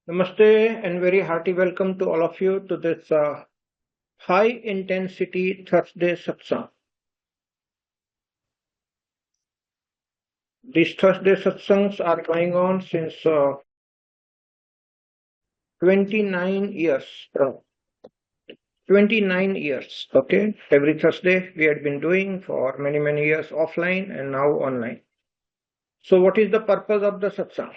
Namaste and very hearty welcome to all of you to this high intensity Thursday Satsang. These Thursday Satsangs are going on since 29 years. 29 years, okay? Every Thursday we had been doing for many, many years offline and now online. So, what is the purpose of the Satsang?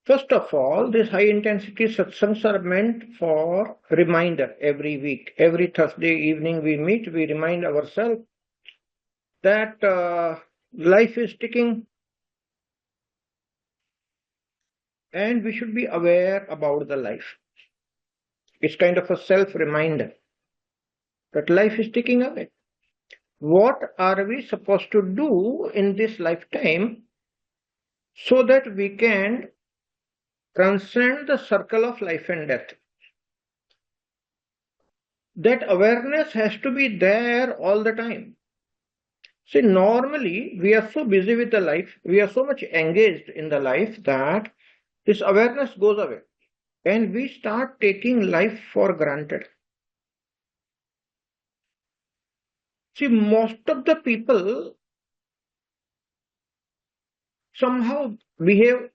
First of all, these high intensity satsangs are meant for reminder every week. Every Thursday evening we meet, we remind ourselves that life is ticking and we should be aware about the life. It's kind of a self reminder that life is ticking away. What are we supposed to do in this lifetime so that we can transcend the circle of life and death? That awareness has to be there all the time. See, normally we are so busy with the life, we are so much engaged in the life that this awareness goes away and we start taking life for granted. See, most of the people somehow behave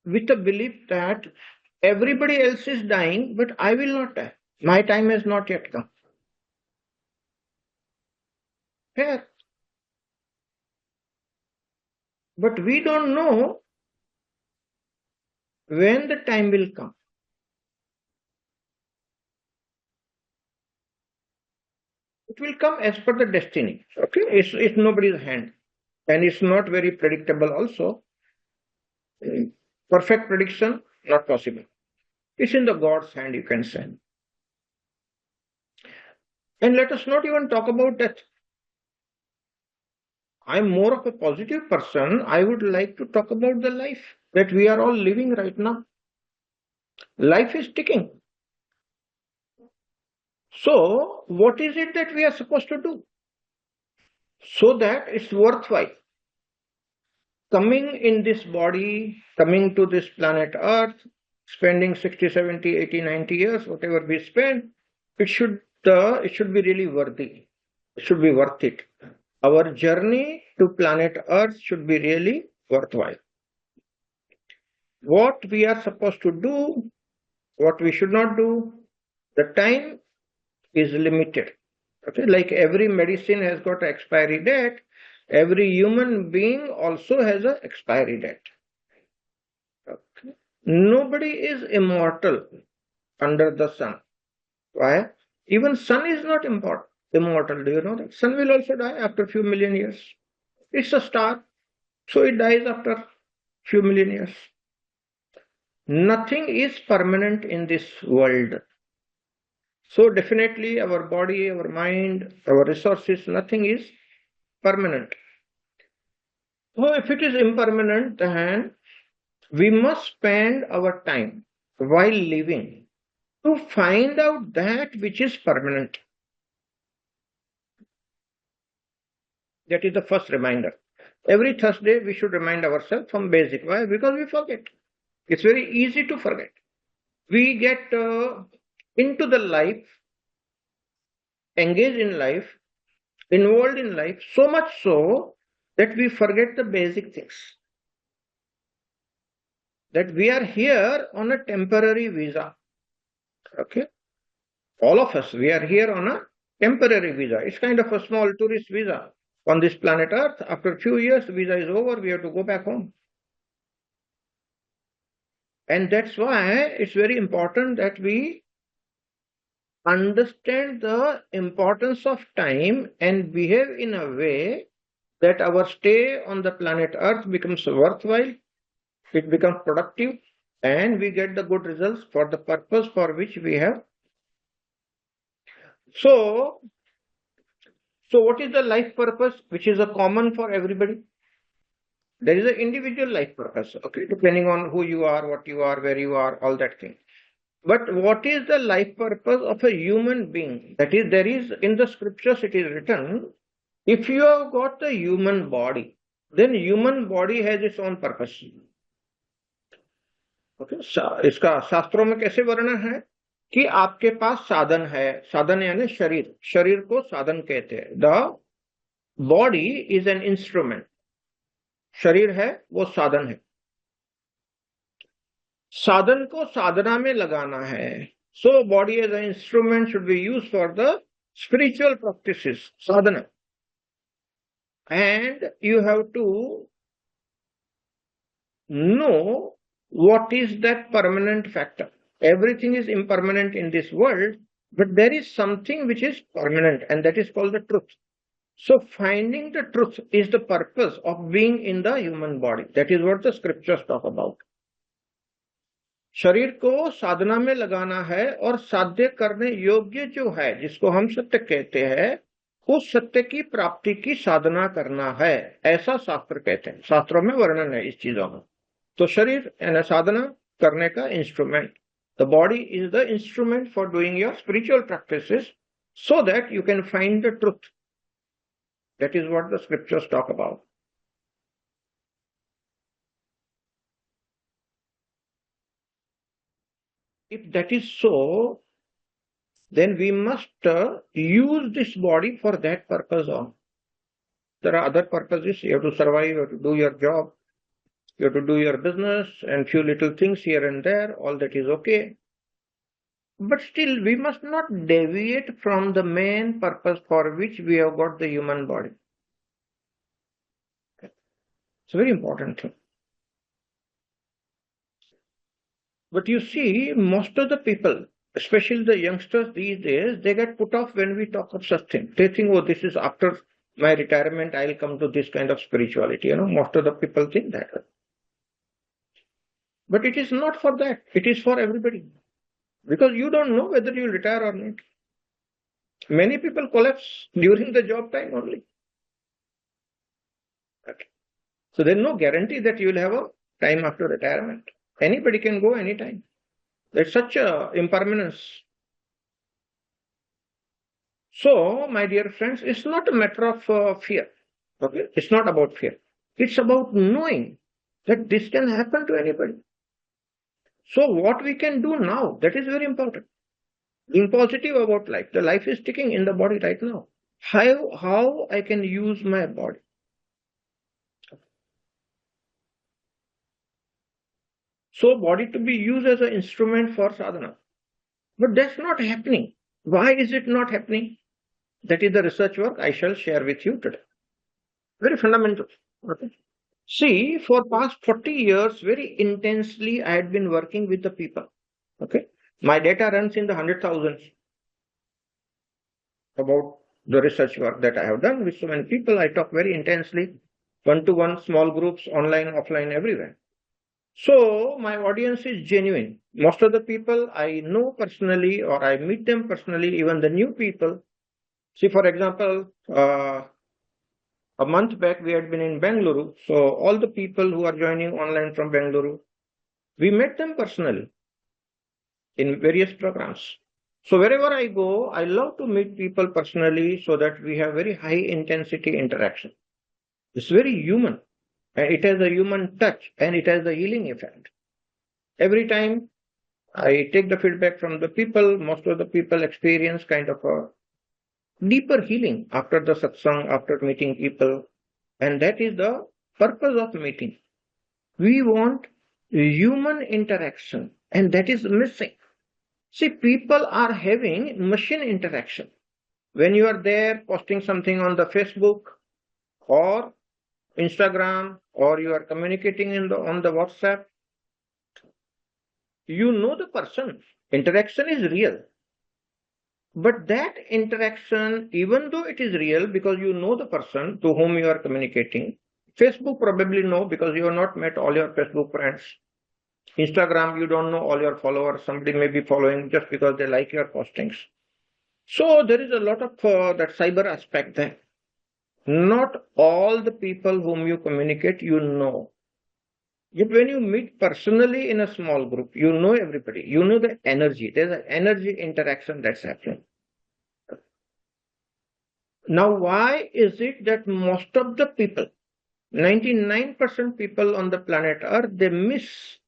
with the belief that everybody else is dying, but I will not die. My time has not yet come. Fair. But we don't know when the time will come. It will come as per the destiny. Okay, it's nobody's hand, and it's not very predictable. Also, perfect prediction not possible. It's in the God's hand, you can say. And let us not even talk about death. I'm more of a positive person. I would like to talk about the life that we are all living right now. Life is ticking. So, what is it that we are supposed to do so that it's worthwhile? Coming in this body, coming to this planet Earth, spending 60, 70, 80, 90 years, whatever we spend, it should be really worthy. It should be worth it. Our journey to planet Earth should be really worthwhile. What we are supposed to do, what we should not do, the time is limited. Okay, like every medicine has got an expiry date, every human being also has an expiry date. Okay. Nobody is immortal under the sun. Why? Even sun is not immortal. Do you know that? Sun will also die after a few million years. It's a star, so it dies after few million years. Nothing is permanent in this world. So definitely our body, our mind, our resources, nothing is permanent. So if it is impermanent, then we must spend our time while living to find out that which is permanent. That is the first reminder. Every Thursday we should remind ourselves from basic. Why? Because we forget. It's very easy to forget. We get into the life, engaged in life, involved in life, so much so that we forget the basic things. That we are here on a temporary visa. Okay? All of us, we are here on a temporary visa. It's kind of a small tourist visa on this planet Earth. After a few years, the visa is over, we have to go back home. And that's why it's very important that we understand the importance of time and behave in a way that our stay on the planet Earth becomes worthwhile, it becomes productive, and we get the good results for the purpose for which we have. So what is the life purpose which is a common for everybody? There is an individual life purpose, okay, depending on who you are, what you are, where you are, all that thing. But what is the life purpose of a human being? That is, there is in the scriptures it is written, if you have got the human body, then human body has its own purpose. Okay, इसका शास्त्रों में कैसे वर्णन है कि आपके पास साधन है, साधन यानी शरीर, शरीर को साधन कहते हैं। The body is an instrument, शरीर है वो साधन है, साधन को साधना में लगाना है। So body as an instrument should be use for the spiritual practices, sadhana, and you have to know what is that permanent factor. Everything is impermanent in this world, but there is something which is permanent, and that is called the truth. So finding the truth is the purpose of being in the human body. That is what the scriptures talk about. शरीर को साधना में लगाना है और साध्य करने योग्य जो है, जिसको हम सत्य कहते हैं, उस सत्य की प्राप्ति की साधना करना है, ऐसा शास्त्र कहते हैं। शास्त्रों में वर्णन है इस चीजों का। तो शरीर यानी साधना करने का instrument, the body is the instrument for doing your spiritual practices so that you can find the truth. That is what the scriptures talk about. If that is so, then we must use this body for that purpose on. There are other purposes. You have to survive, you have to do your job, you have to do your business and few little things here and there. All that is okay. But still, we must not deviate from the main purpose for which we have got the human body. It's a very important thing. But you see, most of the people, especially the youngsters these days, they get put off when we talk of such things. They think, oh, this is after my retirement, I'll come to this kind of spirituality. Most of the people think that. But it is not for that. It is for everybody. Because you don't know whether you retire or not. Many people collapse during the job time only. Okay. So there's no guarantee that you will have a time after retirement. Anybody can go anytime. There's such a impermanence. So, my dear friends, it's not a matter of fear. Okay, it's not about fear. It's about knowing that this can happen to anybody. So, what we can do now, that is very important. Being positive about life. The life is ticking in the body right now. How I can use my body. So body to be used as an instrument for sadhana. But that's not happening. Why is it not happening? That is the research work I shall share with you today. Very fundamental. Okay. See, for past 40 years, very intensely, I had been working with the people. Okay. My data runs in the 100,000s about the research work that I have done with so many people. I talk very intensely, one-to-one, small groups, online, offline, everywhere. So my audience is genuine. Most of the people I know personally or I meet them personally, even the new people. See, for example, a month back we had been in Bengaluru. So all the people who are joining online from Bengaluru, we met them personally in various programs. So wherever I go, I love to meet people personally so that we have very high intensity interaction. It's very human. And it has a human touch and it has a healing effect. Every time I take the feedback from the people, most of the people experience kind of a deeper healing after the satsang, after meeting people. And that is the purpose of meeting. We want human interaction and that is missing. See, people are having machine interaction. When you are there posting something on the Facebook or Instagram or you are communicating on the WhatsApp, you know the person. Interaction is real. But that interaction, even though it is real because you know the person to whom you are communicating, Facebook probably know because you have not met all your Facebook friends. Instagram, you don't know all your followers. Somebody may be following just because they like your postings. So there is a lot of that cyber aspect there. Not all the people whom you communicate, you know. Yet when you meet personally in a small group, you know everybody. You know the energy. There's an energy interaction that's happening. Now, why is it that most of the people, 99% people on the planet Earth, they miss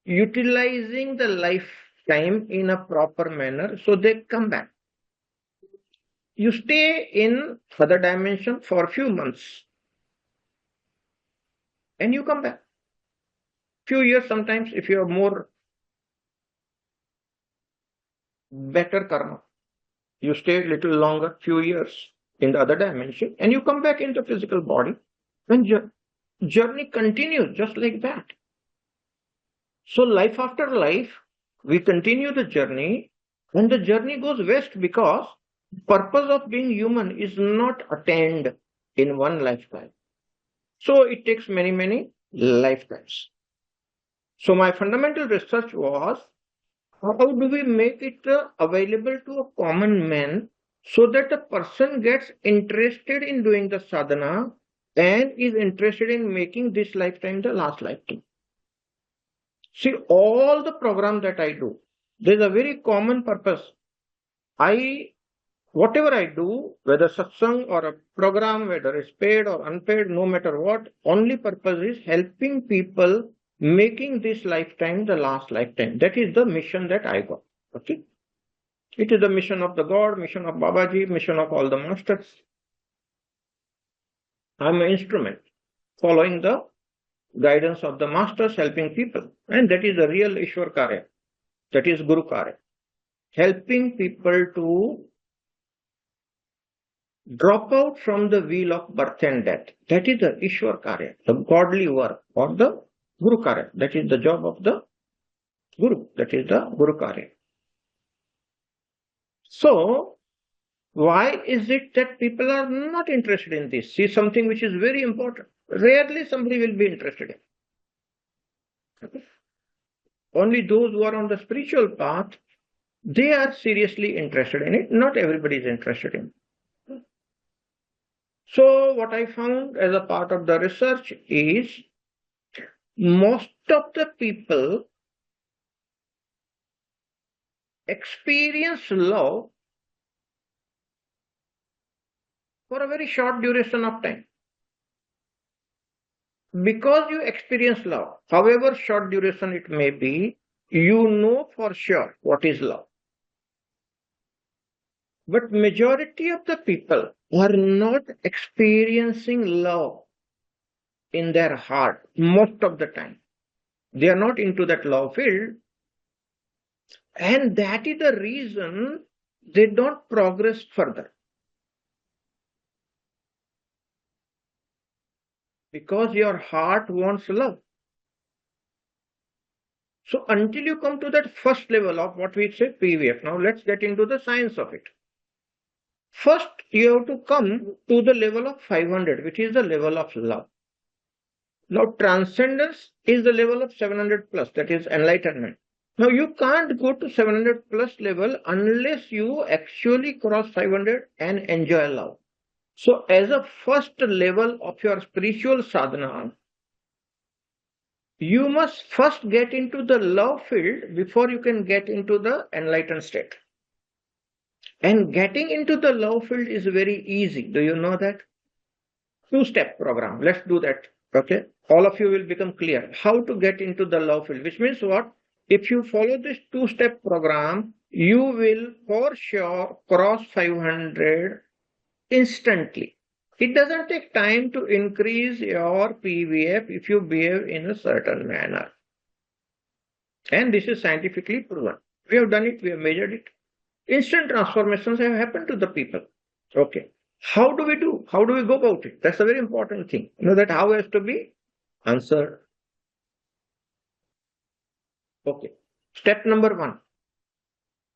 utilizing the lifetime in a proper manner, so they come back. You stay in other dimension for a few months and you come back. Few years sometimes if you have more better karma. You stay a little longer, few years in the other dimension, and you come back in the physical body, and journey continues just like that. So life after life, we continue the journey, and the journey goes west because purpose of being human is not attained in one lifetime. So it takes many, many lifetimes. So my fundamental research was, how do we make it available to a common man so that the person gets interested in doing the sadhana and is interested in making this lifetime the last lifetime? See, all the program that I do, there's a very common purpose. Whatever I do, whether satsang or a program, whether it's paid or unpaid, no matter what, only purpose is helping people making this lifetime the last lifetime. That is the mission that I got. Okay. It is the mission of the God, mission of Babaji, mission of all the masters. I'm an instrument following the guidance of the masters, helping people. And that is the real Ishwar Karya. That is Guru Karya. Helping people to drop out from the wheel of birth and death. That is the Ishwar Karya, the godly work, or the Guru Karya. That is the job of the Guru. That is the Guru Karya. So, why is it that people are not interested in this? See, something which is very important. Rarely somebody will be interested in. Okay. Only those who are on the spiritual path, they are seriously interested in it. Not everybody is interested in it. So what I found as a part of the research is most of the people experience love for a very short duration of time. Because you experience love, however short duration it may be, you know for sure what is love. But majority of the people are not experiencing love in their heart most of the time. They are not into that love field. And that is the reason they don't progress further. Because your heart wants love. So until you come to that first level of what we say PVF, now let's get into the science of it. First, you have to come to the level of 500, which is the level of love. Now, transcendence is the level of 700 plus, that is enlightenment. Now, you can't go to 700 plus level unless you actually cross 500 and enjoy love. So, as a first level of your spiritual sadhana, you must first get into the love field before you can get into the enlightened state. And getting into the love field is very easy. Do you know that? Two-step program. Let's do that. Okay. All of you will become clear how to get into the love field, which means what? If you follow this two-step program, you will for sure cross 500 instantly. It doesn't take time to increase your PVF if you behave in a certain manner. And this is scientifically proven. We have done it, we have measured it. Instant transformations have happened to the people. Okay. How do we do? How do we go about it? That's a very important thing. You know that how has to be answered. Okay. Step number 1.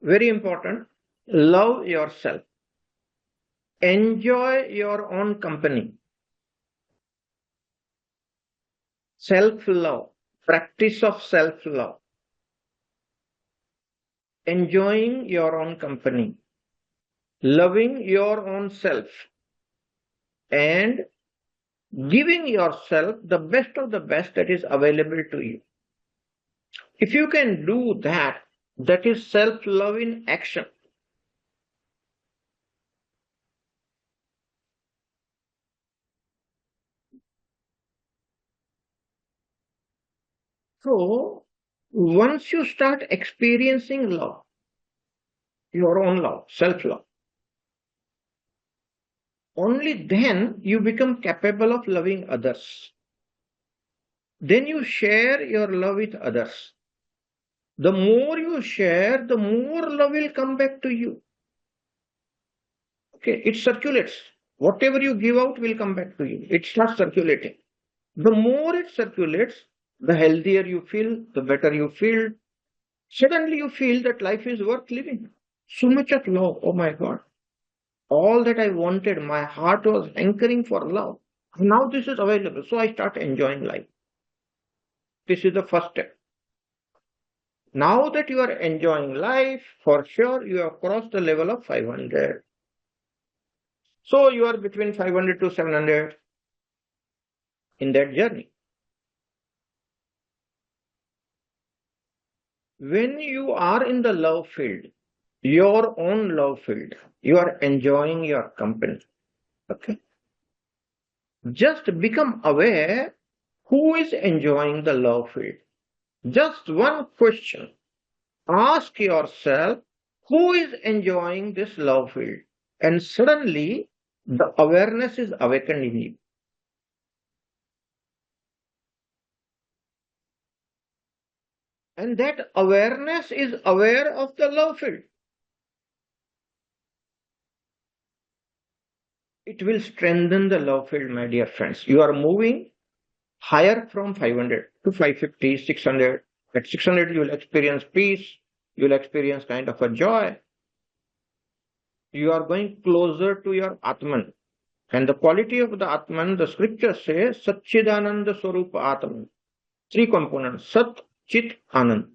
Very important. Love yourself. Enjoy your own company. Self-love. Practice of self-love. Enjoying your own company. Loving your own self. And giving yourself the best of the best that is available to you. If you can do that, that is self-love in action. So, Once you start experiencing love, your own love, self-love, only then you become capable of loving others. Then you share your love with others. The more you share, the more love will come back to you. Okay, it circulates. Whatever you give out will come back to you. It starts circulating. The more it circulates, the healthier you feel, the better you feel. Suddenly you feel that life is worth living. So much of love. Oh my God. All that I wanted, my heart was hankering for love. Now this is available. So I start enjoying life. This is the first step. Now that you are enjoying life, for sure you have crossed the level of 500. So you are between 500 to 700 in that journey. When you are in the love field, your own love field, you are enjoying your company. Okay. Just become aware who is enjoying the love field. Just one question. Ask yourself who is enjoying this love field. And suddenly the awareness is awakened in you. And that awareness is aware of the love field. It will strengthen the love field, my dear friends. You are moving higher from 500 to 550, 600. At 600, you will experience peace. You will experience kind of a joy. You are going closer to your Atman. And the quality of the Atman, the scripture says, Satchidananda Swarupa Atman. Three components, Sat, Chit, Anand.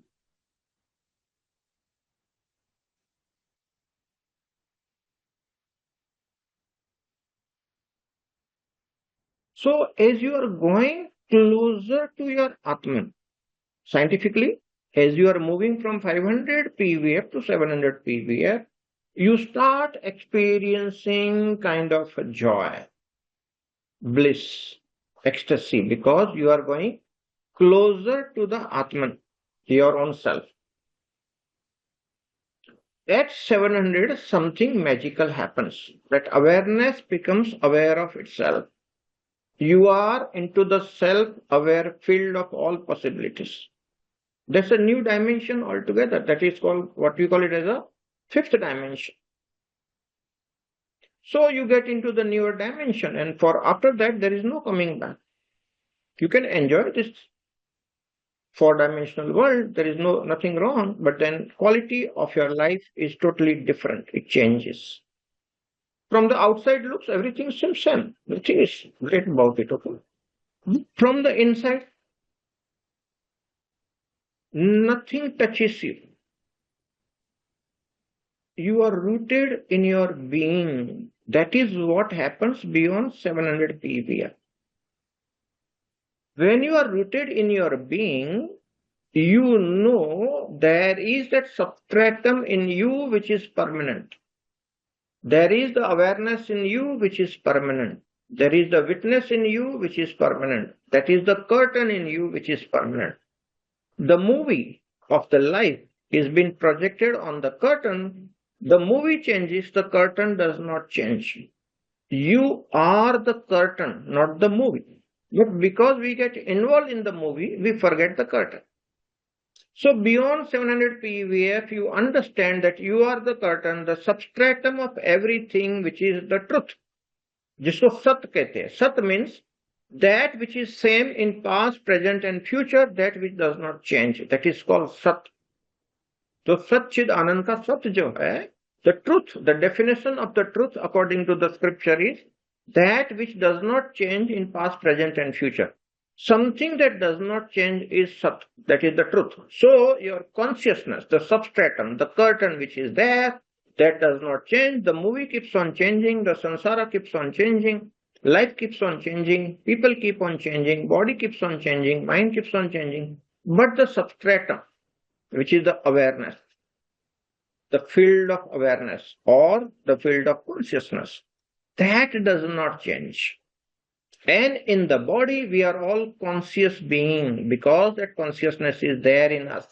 So as you are going closer to your Atman, scientifically, as you are moving from 500 PVF to 700 PVF, you start experiencing kind of a joy, bliss, ecstasy, because you are going closer to the Atman, your own self. At 700, something magical happens. That awareness becomes aware of itself. You are into the self-aware field of all possibilities. That's a new dimension altogether. That is called, what we call it as a fifth dimension. So you get into the newer dimension, and for after that, there is no coming back. You can enjoy this four-dimensional world. There is nothing wrong, but then quality of your life is totally different. It changes. From the outside looks, everything seems same. Nothing is great about it. Okay. From the inside, nothing touches you. You are rooted in your being. That is what happens beyond 700 PVR. When you are rooted in your being, you know there is that substratum in you which is permanent. There is the awareness in you which is permanent. There is the witness in you which is permanent. That is the curtain in you which is permanent. The movie of the life is being projected on the curtain. The movie changes, the curtain does not change. You are the curtain, not the movie. But because we get involved in the movie, we forget the curtain. So beyond 700 PVF, you understand that you are the curtain, the substratum of everything which is the truth. जिसको सत्य कहते हैं. Sat means that which is same in past, present and future, that which does not change. That is called Sat. तो सच्चिद आनंद का सत्य जो है, the truth, the definition of the truth according to the scripture is that which does not change in past, present and future. Something that does not change is Sat. That is the truth. So your consciousness, the substratum, the curtain which is there, that does not change. The movie keeps on changing. The samsara keeps on changing. Life keeps on changing. People keep on changing. Body keeps on changing. Mind keeps on changing. But the substratum, which is the awareness, the field of awareness or the field of consciousness, that does not change. And in the body, we are all conscious being because that consciousness is there in us.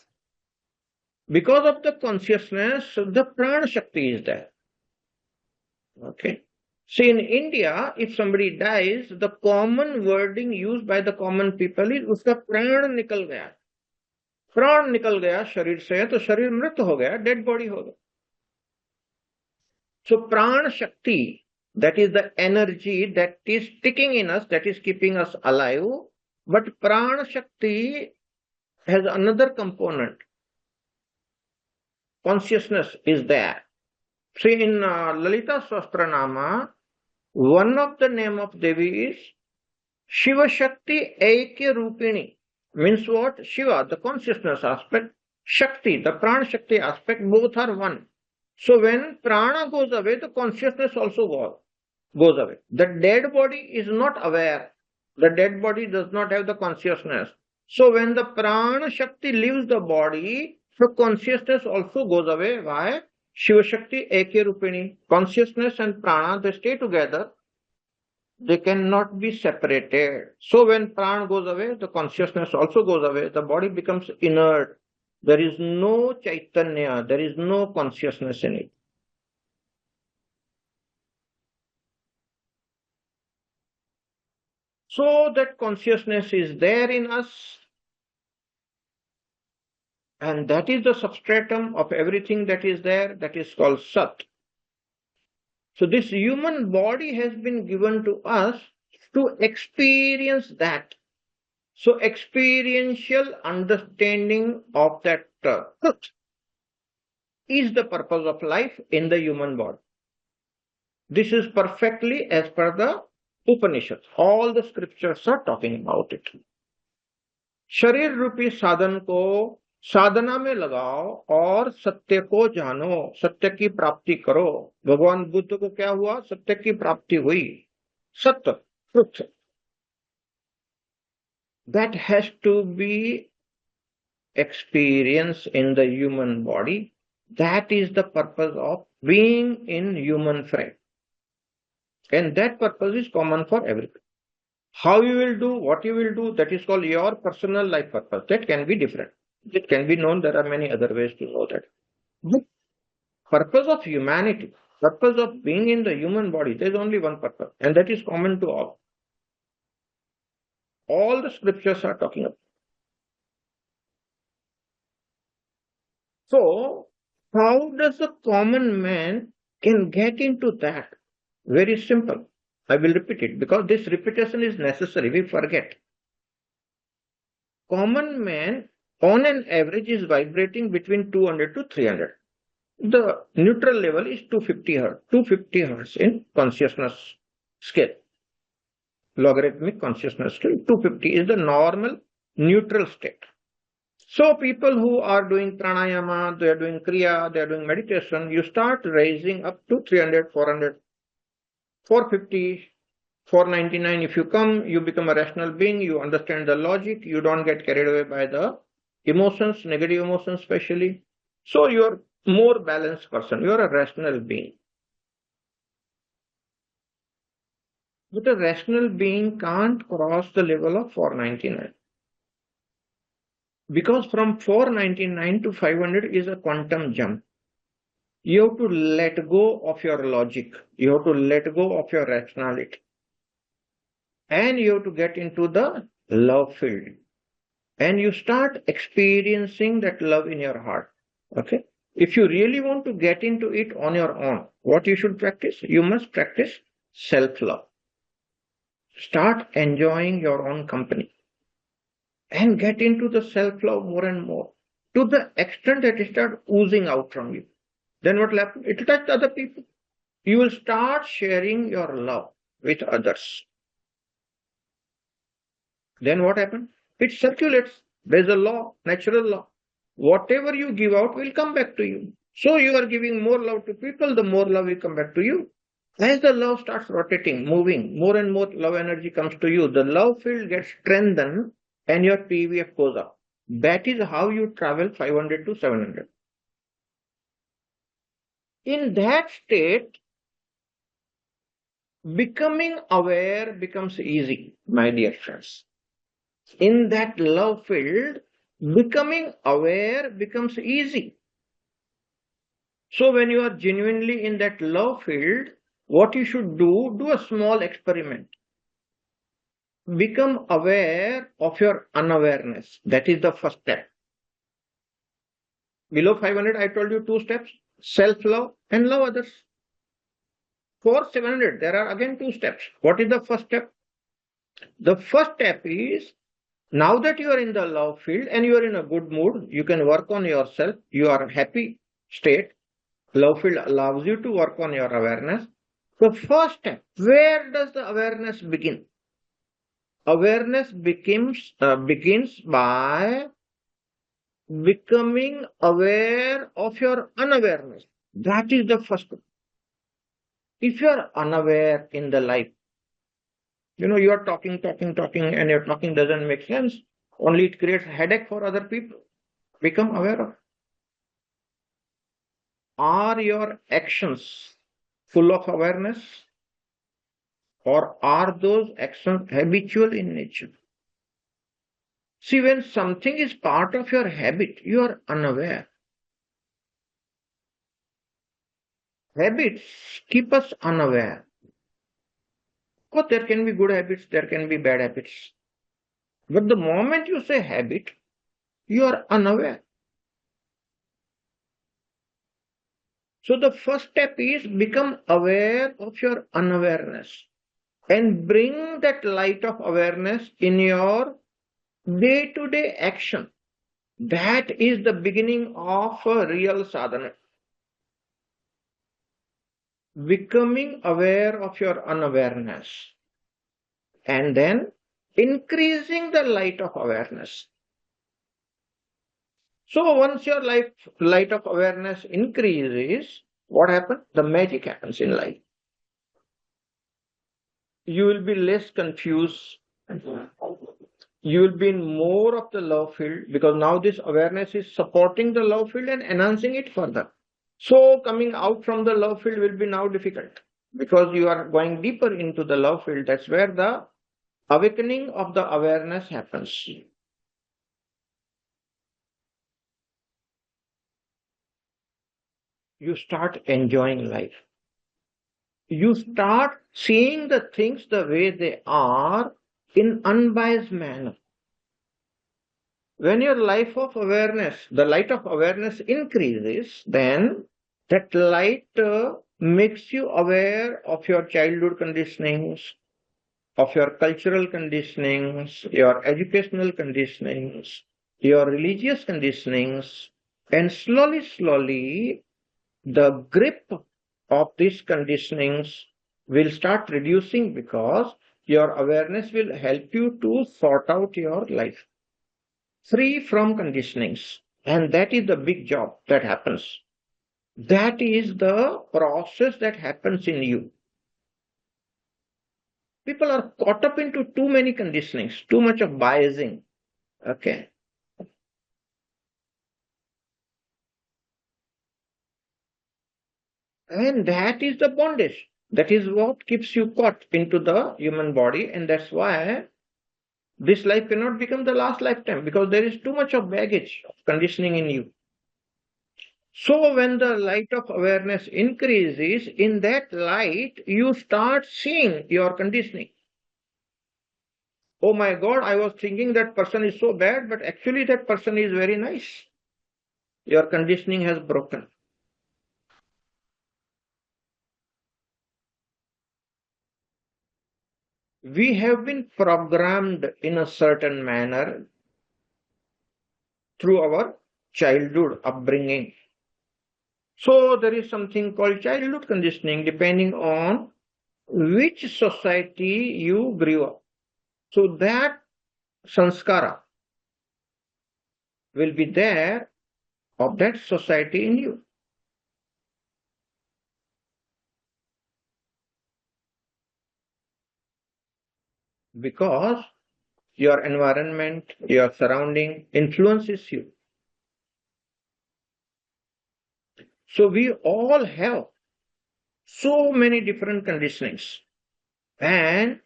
Because of the consciousness, the prana shakti is there. Okay. See, in India, if somebody dies, the common wording used by the common people is uska प्राण निकल गया. प्राण निकल गया शरीर से तो शरीर मृत हो गया, डेड बॉडी हो गया. So prana shakti, that is the energy that is sticking in us, that is keeping us alive. But prana shakti has another component. Consciousness is there. See, in Lalita Sahasranama, one of the name of Devi is Shiva Shakti Aikya Rupini. Means what? Shiva, the consciousness aspect, Shakti, the prana Shakti aspect, both are one. So when prana goes away, the consciousness also goes away. The dead body is not aware. The dead body does not have the consciousness. So when the prana Shakti leaves the body, the consciousness also goes away. Why? Shiva Shakti Ekya Rupini. Consciousness and prana, they stay together. They cannot be separated. So when prana goes away, the consciousness also goes away. The body becomes inert. There is no chaitanya. There is no consciousness in it. So that consciousness is there in us. And that is the substratum of everything that is there. That is called Sat. So this human body has been given to us to experience that. So experiential understanding of that truth is the purpose of life in the human body. This is perfectly as per the Upanishads. All the scriptures are talking about it. शरीर रूपी साधन को साधना में लगाओ और सत्य को जानो, सत्य की प्राप्ति करो. भगवान बुद्ध को क्या हुआ? सत्य की प्राप्ति हुई. सत्य, truth. That has to be experienced in the human body. That is the purpose of being in human frame. And that purpose is common for everyone. How you will do, what you will do, that is called your personal life purpose. That can be different. It can be known. There are many other ways to know that. But purpose of humanity, purpose of being in the human body, there is only one purpose. And that is common to all. All the scriptures are talking about. So, how does a common man can get into that? Very simple. I will repeat it because this repetition is necessary. We forget. Common man on an average is vibrating between 200 to 300. The neutral level is 250 hertz. 250 hertz in consciousness scale. Logarithmic consciousness scale. 250 is the normal neutral state. So people who are doing pranayama, they are doing kriya, they are doing meditation, you start raising up to 300, 400, 450, 499. If you come, you become a rational being, you understand the logic, you don't get carried away by the emotions, negative emotions especially. So you are more balanced person, you are a rational being. But a rational being can't cross the level of 499. Because from 499 to 500 is a quantum jump. You have to let go of your logic. You have to let go of your rationality. And you have to get into the love field. And you start experiencing that love in your heart. Okay? If you really want to get into it on your own, what you should practice? You must practice self-love. Start enjoying your own company. And get into the self-love more and more. To the extent that it starts oozing out from you. Then what will happen? It will touch other people. You will start sharing your love with others. Then what happens? It circulates. There is a law, natural law. Whatever you give out will come back to you. So you are giving more love to people, the more love will come back to you. As the love starts rotating, moving, more and more love energy comes to you. The love field gets strengthened and your PVF goes up. That is how you travel 500 to 700. In that state, Becoming aware becomes easy, my dear friends. In that love field, becoming aware becomes easy. So when you are genuinely in that love field, what you should do a small experiment. Become aware of your unawareness. That is the first step. Below 500, I told you two steps: self-love and love others. For 700, there are again two steps. What is the first step? The first step is, now that you are in the love field and you are in a good mood, you can work on yourself, you are happy state. Love field allows you to work on your awareness. The first step, where does the awareness begin? Awareness begins by becoming aware of your unawareness. That is the first step. If you are unaware in the life, you are talking, and your talking doesn't make sense. Only it creates headache for other people. Become aware of. Are your actions full of awareness, or are those actions habitual in nature? See, when something is part of your habit, you are unaware. Habits keep us unaware. Of course, there can be good habits, there can be bad habits. But the moment you say habit, you are unaware. So the first step is become aware of your unawareness and bring that light of awareness in your day-to-day action. That is the beginning of a real sadhana. Becoming aware of your unawareness and then increasing the light of awareness. So once your light of awareness increases, what happens? The magic happens in life. You will be less confused. You will be in more of the love field, because now this awareness is supporting the love field and enhancing it further. So coming out from the love field will be now difficult, because you are going deeper into the love field. That's where the awakening of the awareness happens. You start enjoying life. You start seeing the things the way they are in unbiased manner. When your life of awareness, the light of awareness increases, then that light makes you aware of your childhood conditionings, of your cultural conditionings, your educational conditionings, your religious conditionings, and slowly, the grip of these conditionings will start reducing, because your awareness will help you to sort out your life free from conditionings. And that is the big job that happens. That is the process that happens in you. People are caught up into too many conditionings, too much of biasing. Okay. And that is the bondage. That is what keeps you caught into the human body. And that's why this life cannot become the last lifetime, because there is too much of baggage of conditioning in you. So when the light of awareness increases, in that light, you start seeing your conditioning. Oh my God, I was thinking that person is so bad, but actually that person is very nice. Your conditioning has broken. We have been programmed in a certain manner through our childhood upbringing. So there is something called childhood conditioning, depending on which society you grew up. So that sanskara will be there of that society in you. Because your environment, your surrounding influences you. So we all have so many different conditionings. And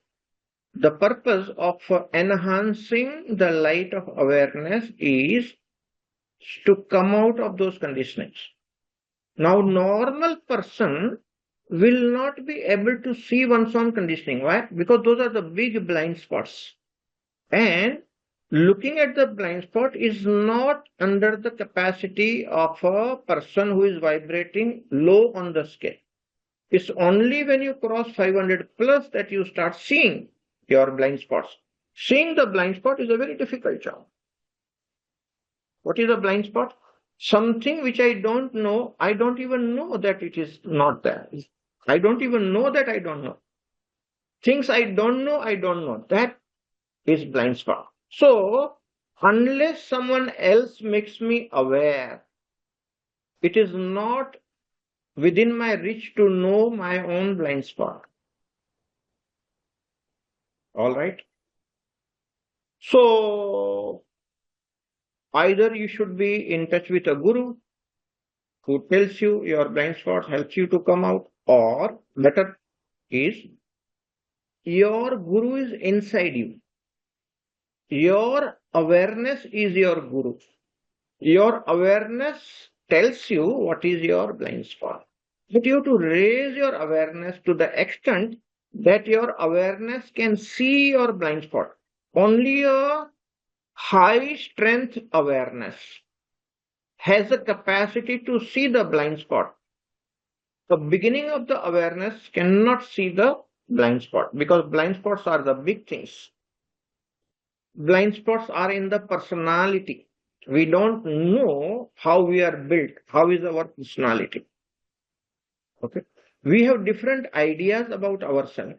the purpose of enhancing the light of awareness is to come out of those conditionings. Now, normal person will not be able to see one's own conditioning. Why? Because those are the big blind spots. And looking at the blind spot is not under the capacity of a person who is vibrating low on the scale. It's only when you cross 500 plus that you start seeing your blind spots. Seeing the blind spot is a very difficult job. What is a blind spot? Something which I don't know, I don't even know that it is not there. I don't even know that I don't know. Things I don't know, I don't know. That is blind spot. So, unless someone else makes me aware, it is not within my reach to know my own blind spot. All right. So, either you should be in touch with a guru who tells you your blind spot, helps you to come out, or better is your guru is inside you. Your awareness is your guru. Your awareness tells you what is your blind spot. But you have to raise your awareness to the extent that your awareness can see your blind spot. Only a high strength awareness has the capacity to see the blind spot. The beginning of the awareness cannot see the blind spot because blind spots are the big things. Blind spots are in the personality. We don't know how we are built, how is our personality. Okay. We have different ideas about ourselves.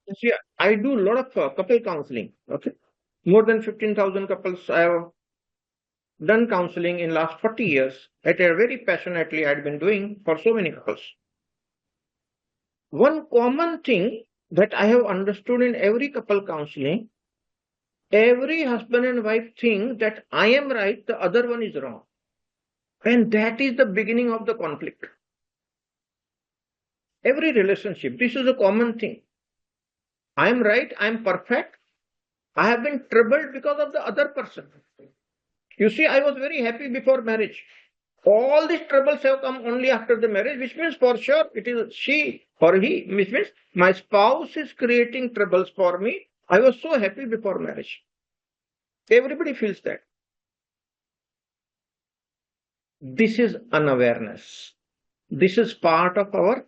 You see, I do a lot of couple counseling. Okay. More than 15,000 couples I have done counseling in last 40 years. That I very passionately I'd been doing for so many couples. One common thing that I have understood in every couple counseling, every husband and wife think that I am right, the other one is wrong. And that is the beginning of the conflict. Every relationship, this is a common thing. I am right, I am perfect. I have been troubled because of the other person. You see, I was very happy before marriage. All these troubles have come only after the marriage, which means for sure it is she or he, which means my spouse is creating troubles for me. I was so happy before marriage. Everybody feels that. This is unawareness. This is part of our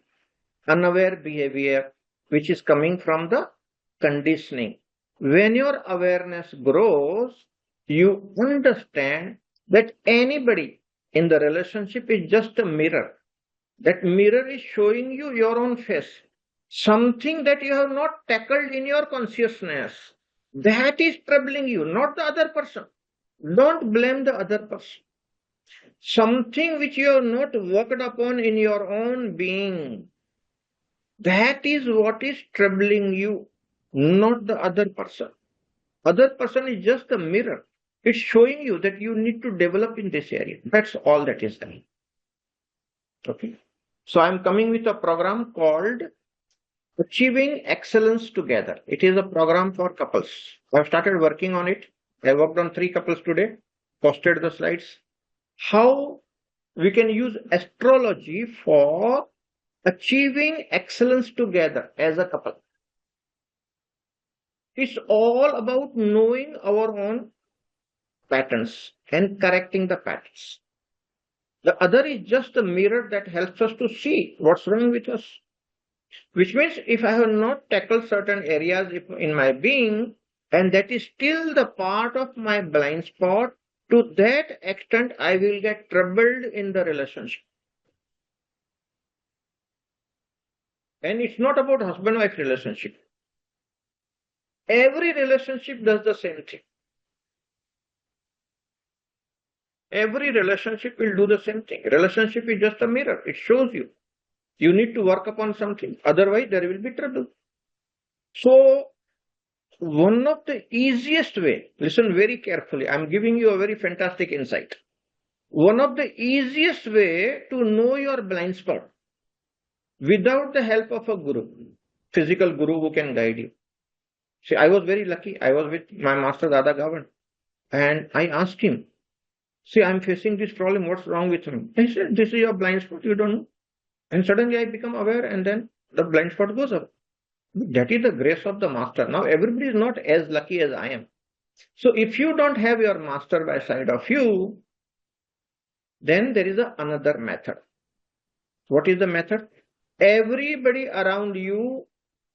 unaware behavior, which is coming from the conditioning. When your awareness grows, you understand that anybody in the relationship is just a mirror. That mirror is showing you your own face. Something that you have not tackled in your consciousness. That is troubling you, not the other person. Don't blame the other person. Something which you have not worked upon in your own being. That is what is troubling you, not the other person. Other person is just a mirror. It's showing you that you need to develop in this area. That's all that is there. Okay. So I'm coming with a program called Achieving Excellence Together. It is a program for couples. I've started working on it. I worked on 3 couples today, posted the slides. How we can use astrology for achieving excellence together as a couple. It's all about knowing our own patterns and correcting the patterns. The other is just a mirror that helps us to see what's wrong with us. Which means if I have not tackled certain areas in my being, and that is still the part of my blind spot, to that extent I will get troubled in the relationship. And it's not about husband-wife relationship. Every relationship does the same thing. Every relationship will do the same thing. Relationship is just a mirror. It shows you. You need to work upon something. Otherwise, there will be trouble. So, one of the easiest way, listen very carefully. I'm giving you a very fantastic insight. One of the easiest way to know your blind spot without the help of a guru, physical guru who can guide you. See, I was very lucky. I was with my master Dada Gavan, and I asked him, see, I'm facing this problem. What's wrong with me? He said, this is your blind spot. You don't know. And suddenly I become aware, and then the blind spot goes up. That is the grace of the master. Now, everybody is not as lucky as I am. So, if you don't have your master by side of you, then there is another method. What is the method? Everybody around you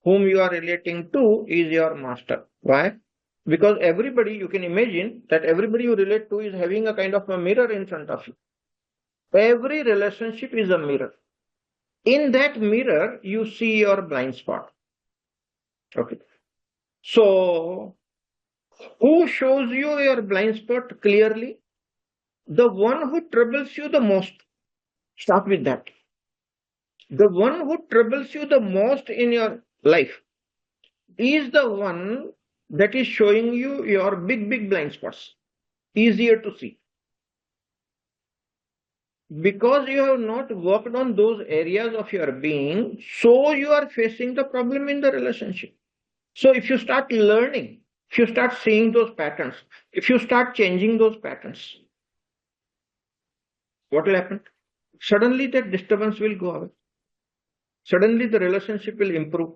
whom you are relating to is your master. Why? Because everybody, you can imagine that everybody you relate to is having a kind of a mirror in front of you. Every relationship is a mirror. In that mirror, you see your blind spot. Okay. So, who shows you your blind spot clearly? The one who troubles you the most. Start with that. The one who troubles you the most in your life is the one that is showing you your big blind spots. Easier to see. Because you have not worked on those areas of your being, so you are facing the problem in the relationship. So if you start learning, if you start seeing those patterns, if you start changing those patterns, what will happen? Suddenly that disturbance will go away. Suddenly the relationship will improve.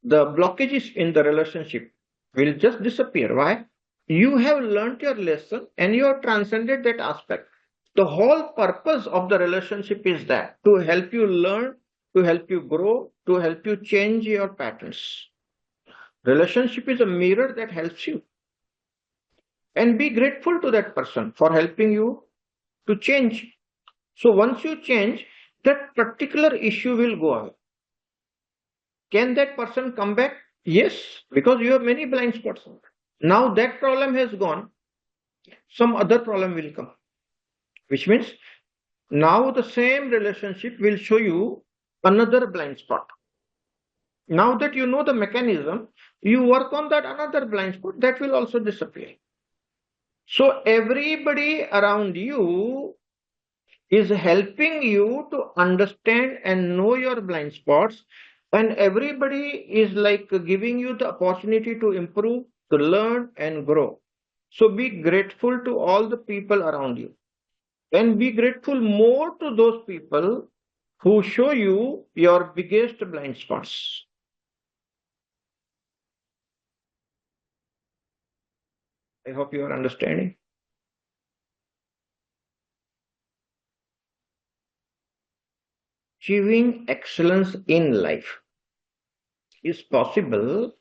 The blockages in the relationship will just disappear. Why? You have learned your lesson and you have transcended that aspect. The whole purpose of the relationship is that to help you learn, to help you grow, to help you change your patterns. Relationship is a mirror that helps you. And be grateful to that person for helping you to change. So once you change, that particular issue will go away. Can that person come back? Yes, because you have many blind spots. Now that problem has gone, some other problem will come. Which means now the same relationship will show you another blind spot. Now that you know the mechanism, you work on that another blind spot, that will also disappear. So everybody around you is helping you to understand and know your blind spots, and everybody is like giving you the opportunity to improve, to learn and grow. So be grateful to all the people around you, and be grateful more to those people who show you your biggest blind spots. I hope you are understanding. Achieving excellence in life is possible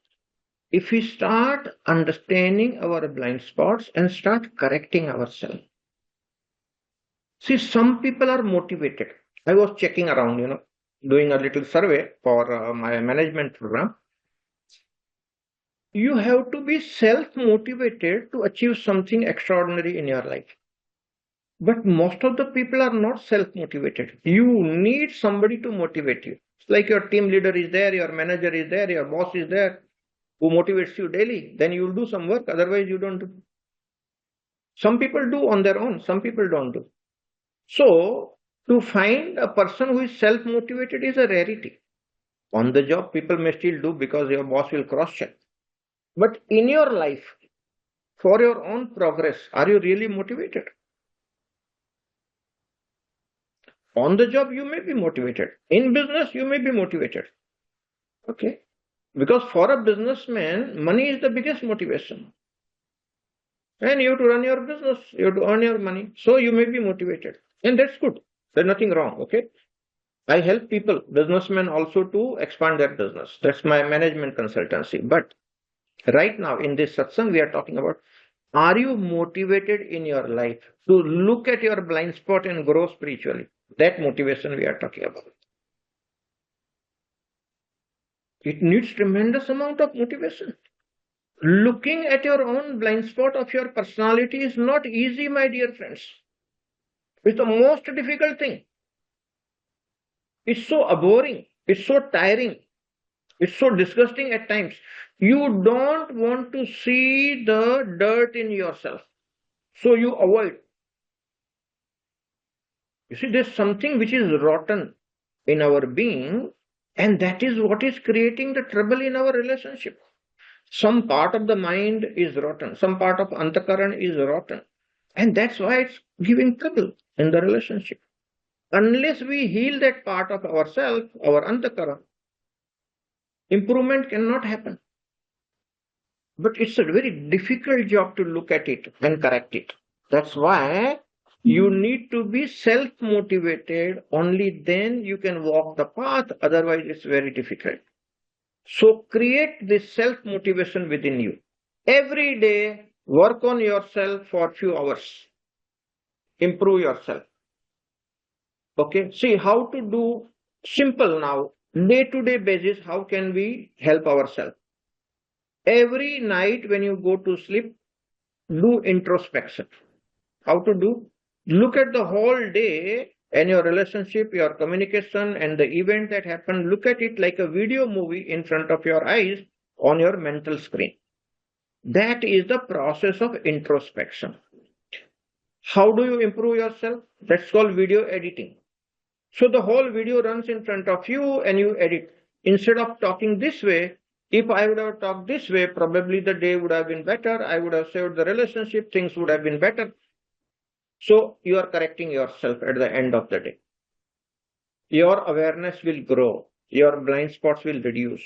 if we start understanding our blind spots and start correcting ourselves. See, some people are motivated. I was checking around, doing a little survey for my management program. You have to be self-motivated to achieve something extraordinary in your life. But most of the people are not self-motivated. You need somebody to motivate you. It's like your team leader is there, your manager is there, your boss is there, who motivates you daily. Then you will do some work, otherwise you don't do. Some people do on their own, some people don't do. So, to find a person who is self-motivated is a rarity. On the job, people may still do because your boss will cross-check. But in your life, for your own progress, are you really motivated? On the job, you may be motivated. In business, you may be motivated. Okay. Because for a businessman, money is the biggest motivation. And you have to run your business, you have to earn your money. So you may be motivated. And that's good. There's nothing wrong. Okay. I help people, businessmen also to expand their business. That's my management consultancy. But right now in this satsang, we are talking about, are you motivated in your life to look at your blind spot and grow spiritually? That motivation we are talking about. It needs tremendous amount of motivation. Looking at your own blind spot of your personality is not easy, my dear friends. It's the most difficult thing. It's so abhorring. It's so tiring. It's so disgusting at times. You don't want to see the dirt in yourself. So you avoid. You see, there's something which is rotten in our being, and that is what is creating the trouble in our relationship. Some part of the mind is rotten, some part of antakaran is rotten, and that's why it's giving trouble in the relationship. Unless we heal that part of ourselves, our antakaran, improvement cannot happen. But it's a very difficult job to look at it and correct it. That's why you need to be self motivated. Only then you can walk the path. Otherwise, it's very difficult. So, create this self motivation within you. Every day, work on yourself for a few hours. Improve yourself. Okay. See how to do simple now. Day to day basis, how can we help ourselves? Every night when you go to sleep, do introspection. How to do? Look at the whole day and your relationship, your communication, and the event that happened. Look at it like a video movie in front of your eyes on your mental screen. That is the process of introspection. How do you improve yourself? That's called video editing. So the whole video runs in front of you and you edit. Instead of talking this way, if I would have talked this way, probably the day would have been better. I would have saved the relationship. Things would have been better. So you are correcting yourself at the end of the day. Your awareness will grow. Your blind spots will reduce.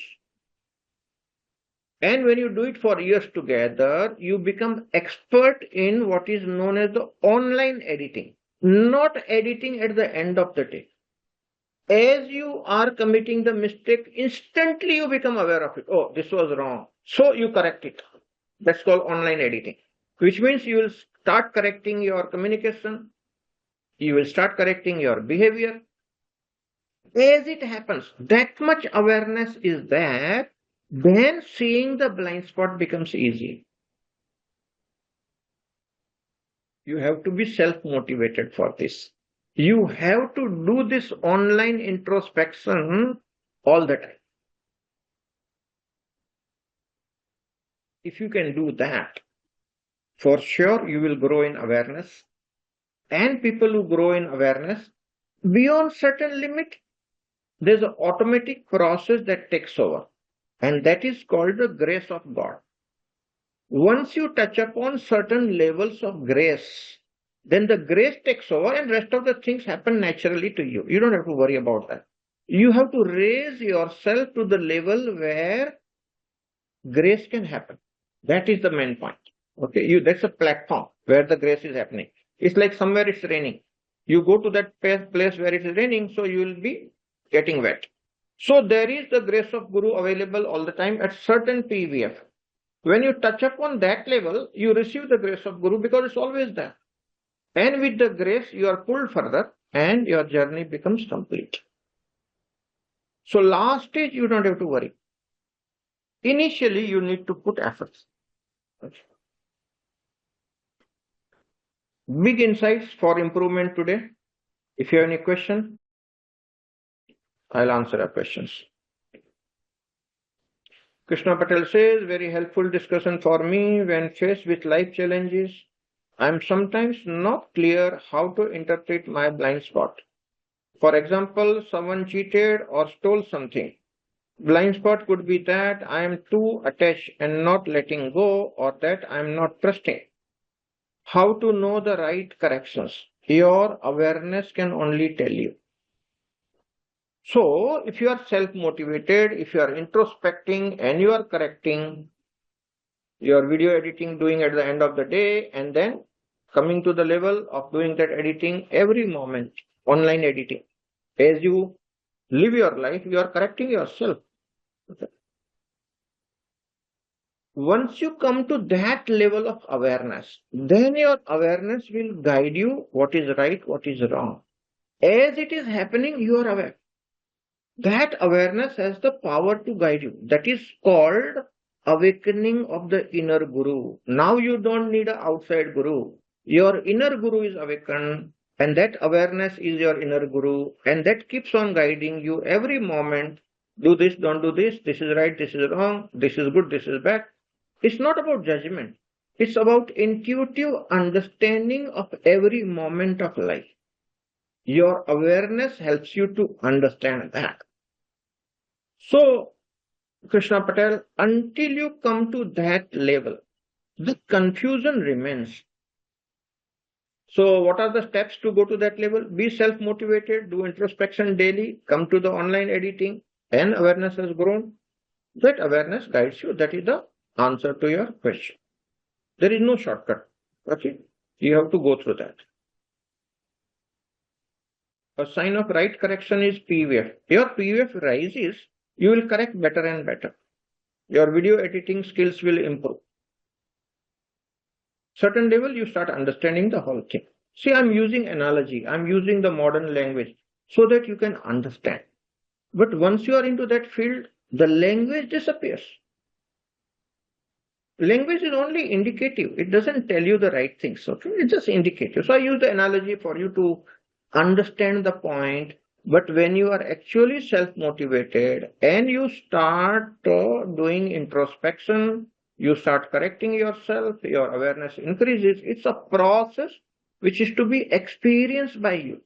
And when you do it for years together, you become expert in what is known as the online editing, not editing at the end of the day. As you are committing the mistake, instantly you become aware of it. Oh, this was wrong. So you correct it. That's called online editing, which means you will start correcting your communication. You will start correcting your behavior. As it happens, that much awareness is there, then seeing the blind spot becomes easy. You have to be self-motivated for this. You have to do this online introspection all the time. If you can do that, for sure you will grow in awareness. And people who grow in awareness, beyond certain limit, there's an automatic process that takes over. And that is called the grace of God. Once you touch upon certain levels of grace, then the grace takes over and rest of the things happen naturally to you. You don't have to worry about that. You have to raise yourself to the level where grace can happen. That is the main point. Okay, that's a platform where the grace is happening. It's like somewhere it's raining. You go to that place where it is raining, so you will be getting wet. So there is the grace of Guru available all the time at certain PVF. When you touch upon that level, you receive the grace of Guru because it's always there. And with the grace, you are pulled further and your journey becomes complete. So last stage, you don't have to worry. Initially, you need to put efforts. Big insights for improvement today. If you have any question, I'll answer your questions. Krishna Patel says, very helpful discussion for me when faced with life challenges. I'm sometimes not clear how to interpret my blind spot. For example, someone cheated or stole something. Blind spot could be that I am too attached and not letting go, or that I am not trusting. How to know the right corrections? Your awareness can only tell you. So, if you are self-motivated, if you are introspecting and you are correcting your video editing, doing at the end of the day, and then coming to the level of doing that editing every moment, online editing. As you live your life, you are correcting yourself. Okay. Once you come to that level of awareness, then your awareness will guide you what is right, what is wrong. As it is happening, you are aware. That awareness has the power to guide you. That is called awakening of the inner guru. Now you don't need an outside guru. Your inner guru is awakened, and that awareness is your inner guru, and that keeps on guiding you every moment. Do this, don't do this, this is right, this is wrong, this is good, this is bad. It's not about judgment. It's about intuitive understanding of every moment of life. Your awareness helps you to understand that. So, Krishna Patel, until you come to that level, the confusion remains. So, what are the steps to go to that level? Be self motivated, do introspection daily, come to the online editing, and awareness has grown. That awareness guides you. That is the answer to your question. There is no shortcut. Okay? You have to go through that. A sign of right correction is PVF. Your PVF rises, you will correct better and better. Your video editing skills will improve. Certain level, you start understanding the whole thing. See, I'm using analogy, I'm using the modern language so that you can understand. But once you are into that field, the language disappears. Language is only indicative. It doesn't tell you the right things. Okay? It's just indicative. So I use the analogy for you to understand the point. But when you are actually self-motivated and you start doing introspection, you start correcting yourself, your awareness increases. It's a process which is to be experienced by you.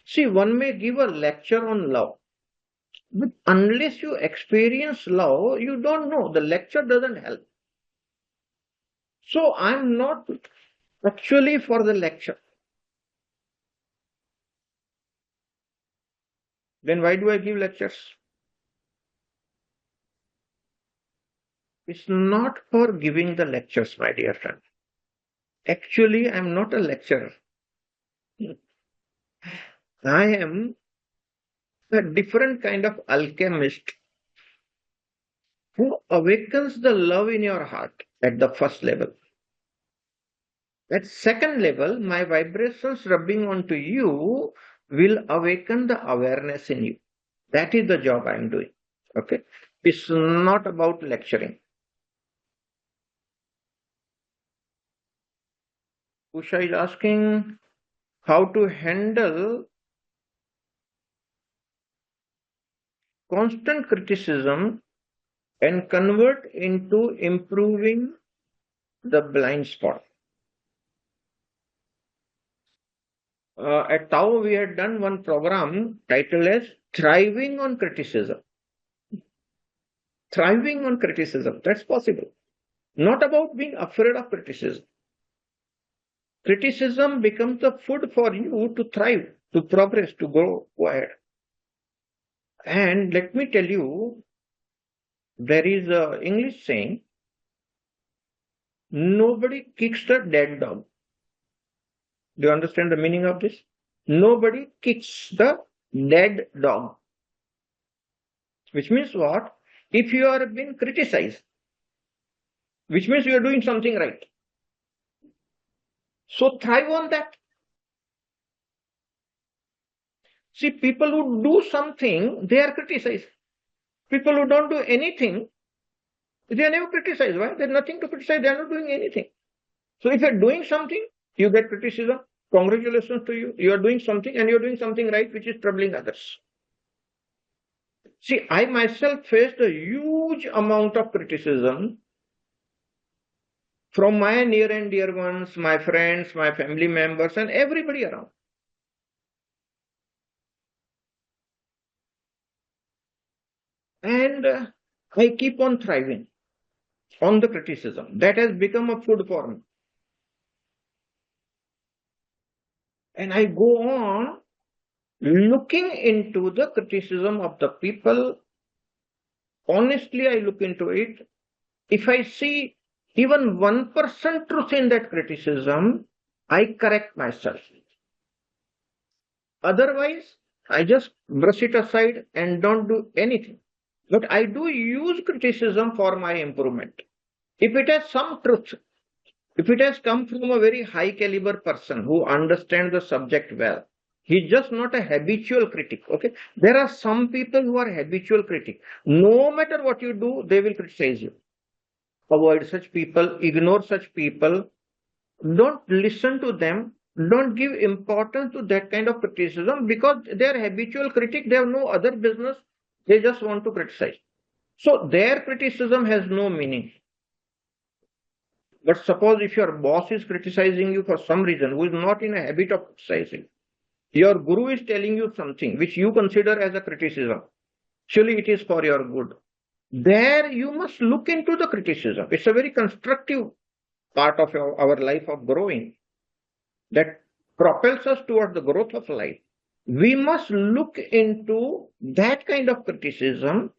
See, one may give a lecture on love. But unless you experience love, you don't know. The lecture doesn't help. So I'm not actually for the lecture. Then why do I give lectures? It's not for giving the lectures, my dear friend. Actually, I'm not a lecturer. I am a different kind of alchemist who awakens the love in your heart at the first level. At second level, my vibrations rubbing onto you will awaken the awareness in you. That is the job I'm doing. Okay. It's not about lecturing. Usha is asking how to handle constant criticism and convert into improving the blind spot. At Tao, we had done one program titled as Thriving on Criticism. Thriving on criticism, that's possible. Not about being afraid of criticism. Criticism becomes the food for you to thrive, to progress, to go ahead. And let me tell you, there is an English saying, nobody kicks the dead dog. Do you understand the meaning of this? Nobody kicks the dead dog. Which means what? If you are being criticized, which means you are doing something right. So thrive on that. See, people who do something, they are criticized. People who don't do anything, they are never criticized. Why? There's nothing to criticize. They are not doing anything. So if you're doing something, you get criticism. Congratulations to you. You are doing something and you're doing something right, which is troubling others. See, I myself faced a huge amount of criticism from my near and dear ones, my friends, my family members, and everybody around. And I keep on thriving on the criticism. That has become a food for me. And I go on looking into the criticism of the people. Honestly, I look into it. If I see even 1% truth in that criticism, I correct myself. Otherwise, I just brush it aside and don't do anything. But I do use criticism for my improvement. If it has some truth, if it has come from a very high caliber person who understands the subject well, he's just not a habitual critic. Okay, there are some people who are habitual critic. No matter what you do, they will criticize you. Avoid such people, ignore such people, don't listen to them, don't give importance to that kind of criticism because they are habitual critic, they have no other business, they just want to criticize. So their criticism has no meaning. But suppose if your boss is criticizing you for some reason, who is not in a habit of criticizing, your guru is telling you something which you consider as a criticism. Surely it is for your good. There you must look into the criticism. It's a very constructive part of our life of growing that propels us towards the growth of life. We must look into that kind of criticism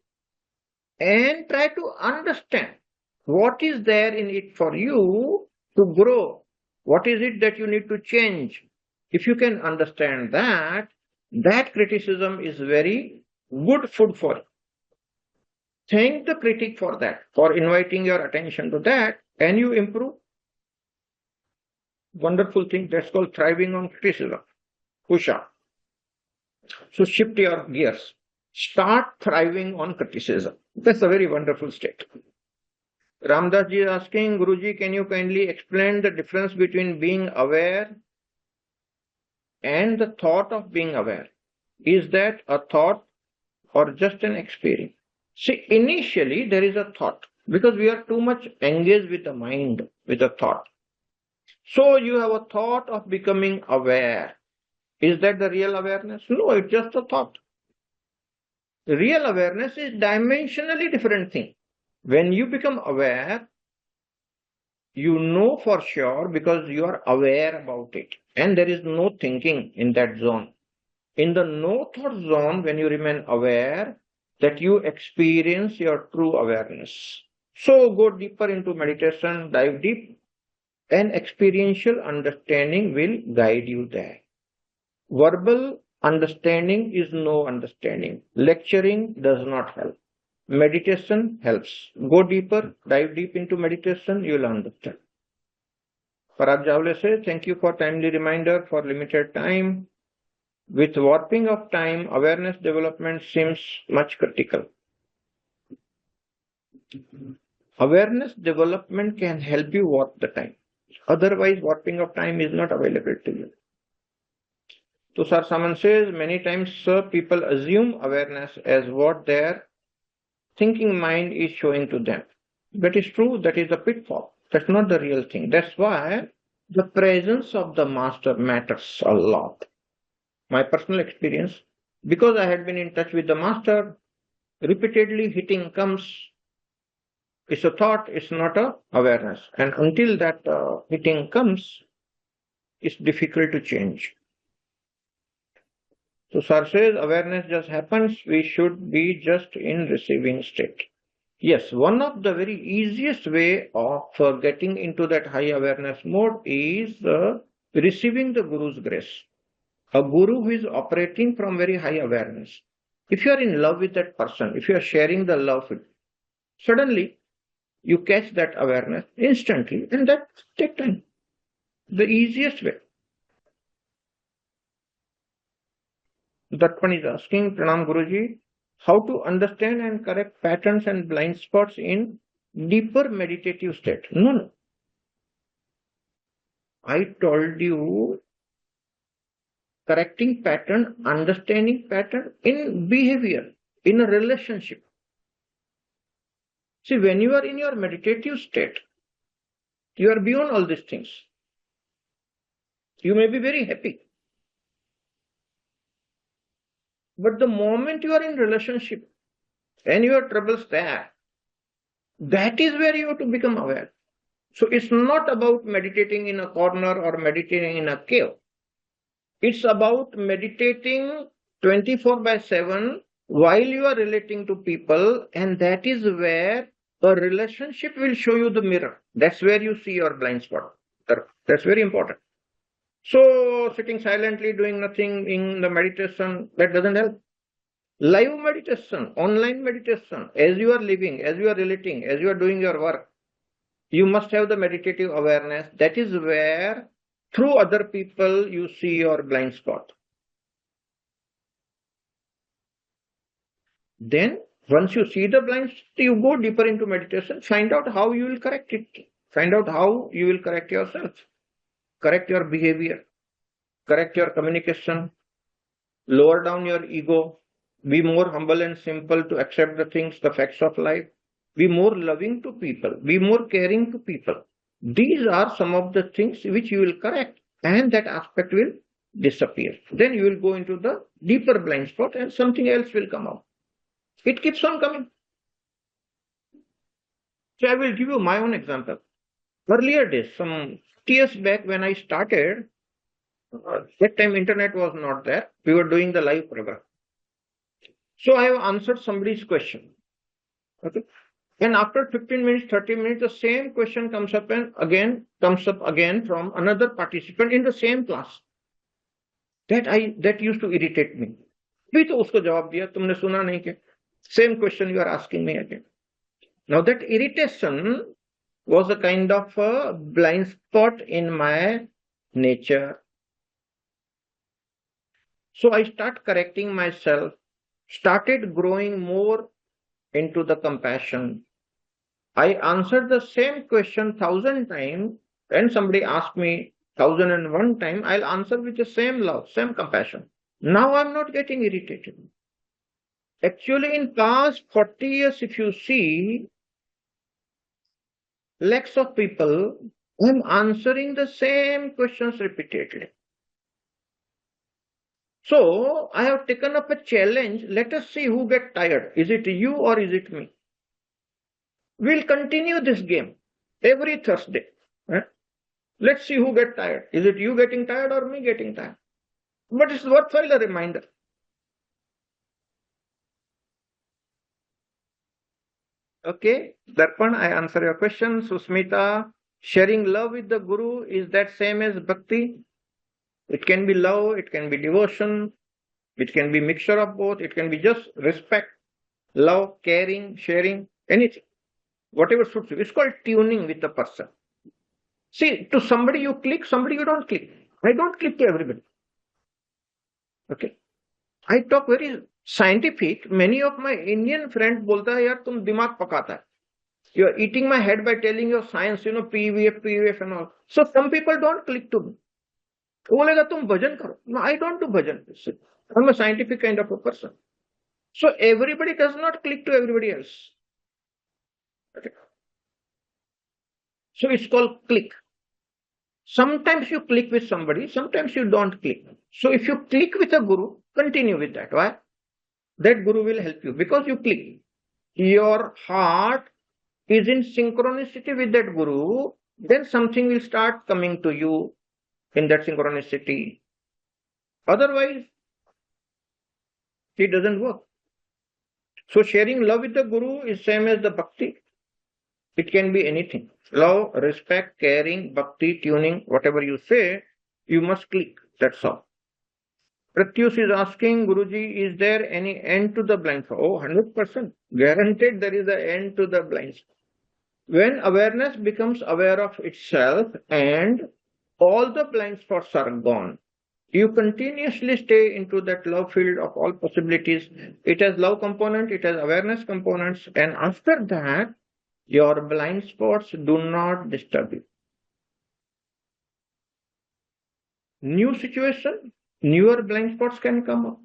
and try to understand what is there in it for you to grow. What is it that you need to change? If you can understand that, that criticism is very good food for you. Thank the critic for that, for inviting your attention to that, and you improve. Wonderful thing. That's called thriving on criticism. Push up. So shift your gears. Start thriving on criticism. That's a very wonderful state. Ramdas ji is asking, Guruji, can you kindly explain the difference between being aware and the thought of being aware? Is that a thought or just an experience? See, initially there is a thought because we are too much engaged with the mind, with the thought. So you have a thought of becoming aware. Is that the real awareness? No, it's just a thought. Real awareness is dimensionally different thing. When you become aware, you know for sure because you are aware about it. And there is no thinking in that zone. In the no thought zone, when you remain aware, that you experience your true awareness. So go deeper into meditation, dive deep, and experiential understanding will guide you there. Verbal understanding is no understanding. Lecturing does not help. Meditation helps. Go deeper, dive deep into meditation, you will understand. Parag Javle says, thank you for timely reminder for limited time. With warping of time, awareness development seems much critical. Awareness development can help you warp the time. Otherwise, warping of time is not available to you. Tushar Saman says, many times people assume awareness as what their thinking mind is showing to them. That is true, that is a pitfall. That's not the real thing. That's why the presence of the master matters a lot. My personal experience, because I had been in touch with the master, repeatedly hitting comes, it's a thought, it's not a awareness. And until that hitting comes, it's difficult to change. So Sir says awareness just happens, we should be just in receiving state. Yes, one of the very easiest way of getting into that high awareness mode is receiving the Guru's grace. A Guru who is operating from very high awareness. If you are in love with that person, if you are sharing the love with, suddenly you catch that awareness instantly, and that takes time. The easiest way. That one is asking, Pranam Guruji, how to understand and correct patterns and blind spots in deeper meditative state. No. I told you correcting pattern, understanding pattern in behavior, in a relationship. See, when you are in your meditative state, you are beyond all these things. You may be very happy. But the moment you are in relationship and your troubles there, that is where you have to become aware. So it's not about meditating in a corner or meditating in a cave. It's about meditating 24/7 while you are relating to people, and that is where a relationship will show you the mirror. That's where you see your blind spot. That's very important. So sitting silently, doing nothing in the meditation, that doesn't help. Live meditation, online meditation, as you are living, as you are relating, as you are doing your work, you must have the meditative awareness. That is where, through other people, you see your blind spot. Then, once you see the blind spot, you go deeper into meditation, find out how you will correct it. Find out how you will correct yourself. Correct your behavior, correct your communication, lower down your ego, be more humble and simple to accept the things, the facts of life, be more loving to people, be more caring to people. These are some of the things which you will correct, and that aspect will disappear. Then you will go into the deeper blind spot and something else will come out. It keeps on coming. So I will give you my own example. Earlier days, some years back when I started, that time internet was not there. We were doing the live program. So I have answered somebody's question. Okay. And after 15 minutes, 30 minutes, the same question comes up again from another participant in the same class. That used to irritate me. भी तो उसको जवाब दिया, तुमने सुना नहीं क्या? Same question you are asking me again. Now that irritation was a kind of a blind spot in my nature. So I start correcting myself, started growing more into the compassion. I answered the same question 1,000 times, and somebody asked me 1,001 time, I'll answer with the same love, same compassion. Now I'm not getting irritated. Actually, in past 40 years, if you see, lakhs of people, I'm answering the same questions repeatedly. So I have taken up a challenge. Let us see who gets tired. Is it you or is it me? We'll continue this game every Thursday. Let's see who gets tired. Is it you getting tired or me getting tired? But it's worthwhile a reminder. Okay, Darpan, I answer your question. Susmita, sharing love with the Guru, is that same as bhakti? It can be love, it can be devotion, it can be mixture of both, it can be just respect, love, caring, sharing, anything. Whatever suits you. It's called tuning with the person. See, to somebody you click, somebody you don't click. I don't click to everybody. Okay. I talk very scientific. Many of my Indian friends बोलता है यार तुम दिमाग पकाता है. You are eating my head by telling your science, PVF and all. So some people don't click to me. बोलेगा तुम भजन करो. No, I don't do bhajan. I'm a scientific kind of a person. So everybody does not click to everybody else. Okay. So it's called click. Sometimes you click with somebody, sometimes you don't click. So if you click with a guru, continue with that. Why? That guru will help you because you click. Your heart is in synchronicity with that guru, then something will start coming to you in that synchronicity. Otherwise, it doesn't work. So sharing love with the guru is same as the bhakti. It can be anything. Love, respect, caring, bhakti, tuning, whatever you say, you must click. That's all. Pratyush is asking, Guruji, is there any end to the blind spot? Oh, 100%. Guaranteed there is an end to the blind spot. When awareness becomes aware of itself and all the blind spots are gone, you continuously stay into that love field of all possibilities. It has love component, it has awareness components, and after that, your blind spots do not disturb you. New situation, newer blind spots can come up.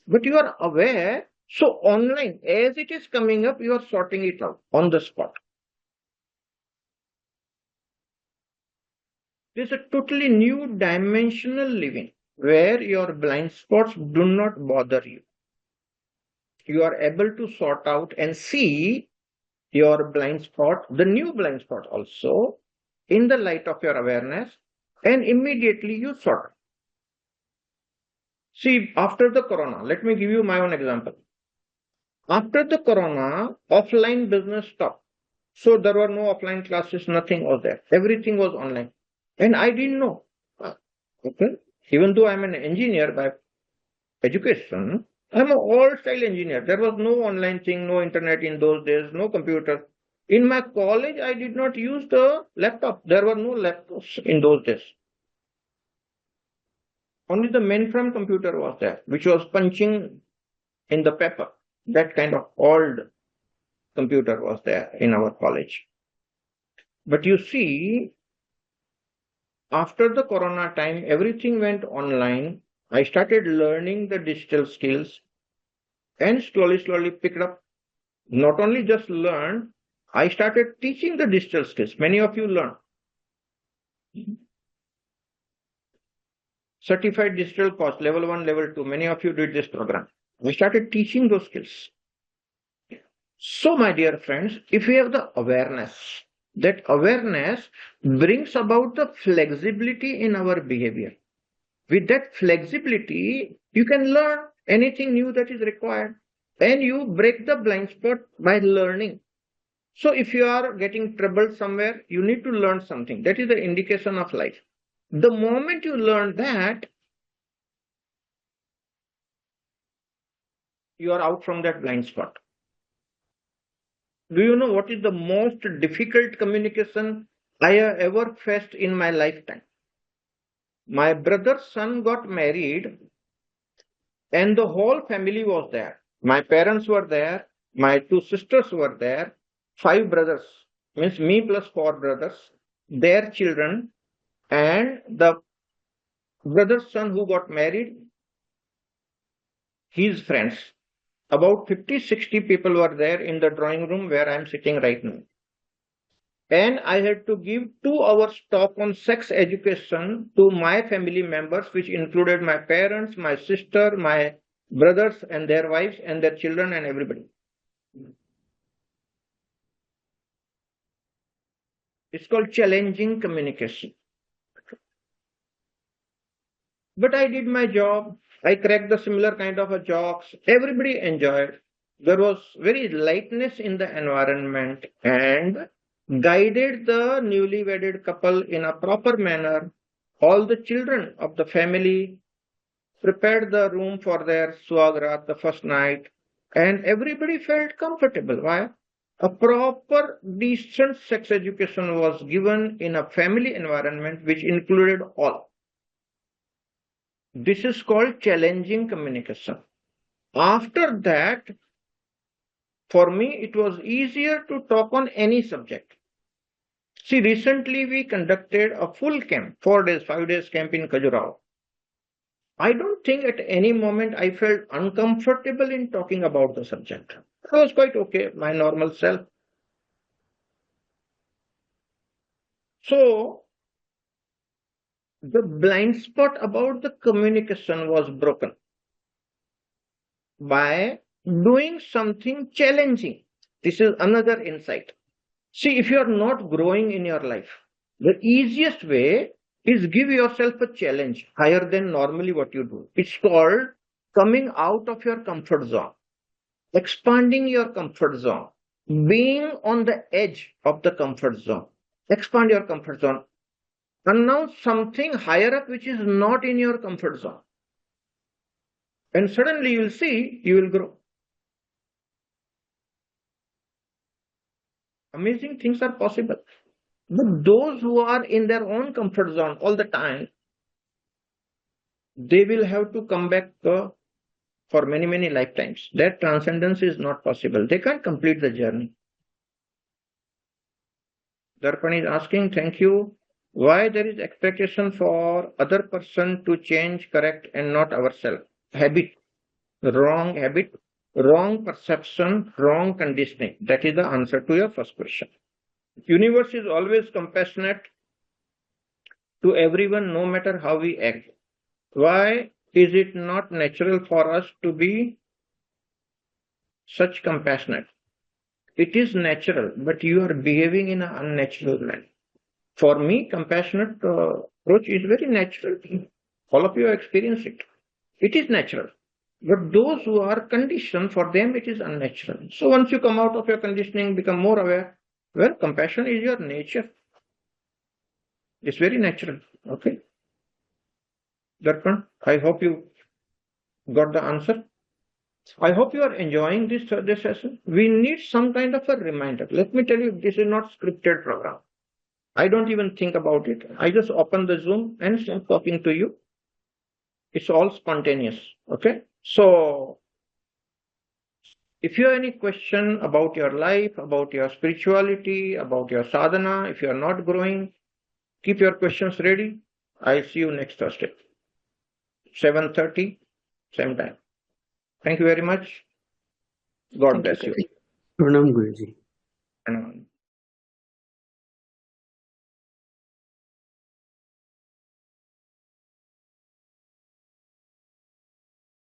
But you are aware, so online, as it is coming up, you are sorting it out on the spot. This is a totally new dimensional living where your blind spots do not bother you. You are able to sort out and see your blind spot, the new blind spot also, in the light of your awareness, and immediately you sort. See, after the corona, let me give you my own example. After the corona, offline business stopped. So there were no offline classes, nothing was there. Everything was online. And I didn't know. Okay. Even though I'm an engineer by education, I'm an old-style engineer. There was no online thing, no internet in those days, no computer. In my college, I did not use the laptop. There were no laptops in those days. Only the mainframe computer was there, which was punching in the paper. That kind of old computer was there in our college. But you see, after the corona time, everything went online. I started learning the digital skills and slowly picked up. Not only just learned, I started teaching the digital skills. Many of you learn. Certified digital coach, level 1, level 2. Many of you did this program. We started teaching those skills. So, my dear friends, if we have the awareness, that awareness brings about the flexibility in our behavior. With that flexibility, you can learn anything new that is required. And you break the blind spot by learning. So if you are getting trouble somewhere, you need to learn something. That is the indication of life. The moment you learn that, you are out from that blind spot. Do you know what is the most difficult communication I have ever faced in my lifetime? My brother's son got married and the whole family was there. My parents were there, my 2 sisters were there, 5 brothers, means me plus 4 brothers, their children, and the brother's son who got married, his friends. About 50-60 people were there in the drawing room where I am sitting right now. And I had to give 2 hours talk on sex education to my family members, which included my parents, my sister, my brothers and their wives and their children and everybody. It's called challenging communication. But I did my job. I cracked the similar kind of a jokes. Everybody enjoyed. There was very lightness in the environment and guided the newly wedded couple in a proper manner. All the children of the family prepared the room for their swagrat the first night, and everybody felt comfortable. Why? A proper, decent sex education was given in a family environment which included all. This is called challenging communication. After that, for me, it was easier to talk on any subject. See, recently we conducted a full camp, 4 days, 5 days camp in Khajuraho. I don't think at any moment I felt uncomfortable in talking about the subject. I was quite okay, my normal self. So, the blind spot about the communication was broken by doing something challenging. This is another insight. See, if you are not growing in your life, the easiest way is give yourself a challenge higher than normally what you do. It's called coming out of your comfort zone, expanding your comfort zone, being on the edge of the comfort zone. Expand your comfort zone. Announce something higher up which is not in your comfort zone. And suddenly you will see you will grow. Amazing things are possible. But those who are in their own comfort zone all the time, they will have to come back for many, many lifetimes. That transcendence is not possible. They can't complete the journey. Darpan is asking, thank you. Why there is expectation for other person to change, correct, and not ourselves? Habit, wrong perception, wrong conditioning. That is the answer to your first question. Universe is always compassionate to everyone, no matter how we act. Why is it not natural for us to be such compassionate? It is natural, but you are behaving in an unnatural manner. For me, compassionate approach is very natural. All of you experience it. It is natural. But those who are conditioned, for them it is unnatural. So once you come out of your conditioning, become more aware, well, compassion is your nature. It's very natural. Okay. Darpan, I hope you got the answer. I hope you are enjoying this session. We need some kind of a reminder. Let me tell you, this is not scripted program. I don't even think about it. I just open the Zoom and start talking to you. It's all spontaneous. Okay. So, if you have any question about your life, about your spirituality, about your sadhana, if you are not growing, keep your questions ready. I'll see you next Thursday, 7:30, same time. Thank you very much. God bless you. Pranam Guruji. and all.